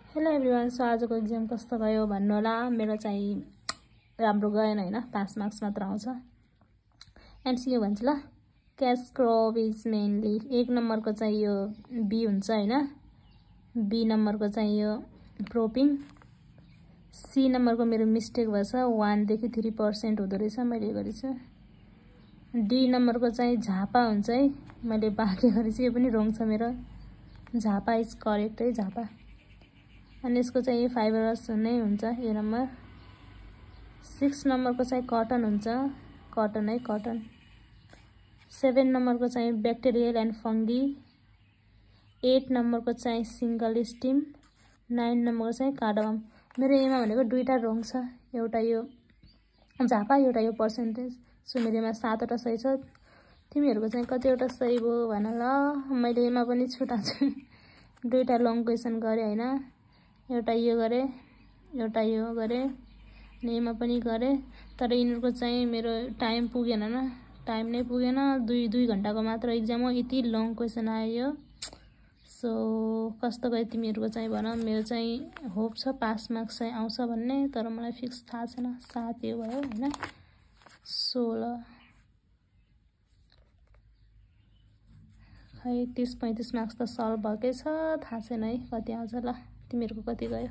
Hello everyone. So आजको exam कस्तो गयो भन्नु होला। मेरो चाहिँ राम्रो गएन हैन, 5 मार्क्स मात्र आउँछ। एमसीक्यू भन्छ ल। क्याश क्रप इज मेनली 1 नम्बरको चाहिँ यो बी हुन्छ हैन, बी नम्बरको चाहिँ यो प्रोपिङ, सी नम्बरको मेरो मिस्टेक भएछ 1 देखि 3% हुँदो रहेछ, मैले गरेछु। डी नम्बरको चाहिँ झापा हुन्छ है, मैले बाँकी गरेछु, यो पनि रङ छ मेरो। झापा इज करेक्ट है, झापा। अनि यसको चाहिँ फाइबरस नै हुन्छ ए नम्बर। 6 नम्बरको चाहिँ कटन हुन्छ, कटन है, कटन। 7 नम्बरको चाहिँ ब्याक्टेरियल एन्ड फंगी। 8 नम्बरको चाहिँ सिंगल स्टिम। 9 नम्बरको चाहिँ कार्डमम। मेरो एमा भनेको दुईटा रङ छ, एउटा यो झापा, एउटा यो पर्सेन्टेज। सो मेरो एमा 7 वटा सही छ। तिमीहरूको चाहिँ कतिवटा सही भयो भन ल। मैले एमा पनि छुटाछु, दुईटा लङ क्वेसन गरे हैन, एउटा यो गरे, एउटा यो गरे, अनि एमा पनि गरे। तर यिनीहरूको चाहिँ मेरो टाइम पुगेन न, टाइम नै पुगेन। 2 घण्टाको मात्र एक्जाम हो, यति लङ क्वेसन आयो। सो कस्तो गयो तिमीहरूको चाहिँ भन। मेरो चाहिँ होप छ 5 मार्क्स चाहिँ आउँछ भन्ने, तर मलाई फिक्स थाहा छैन। 7 यो भयो हैन, 16 खै 30-35 मार्क्स त सल्भ भएकै छ, थाहा छैन है कति आउँछ। ल तिमीहरूको कति गयो।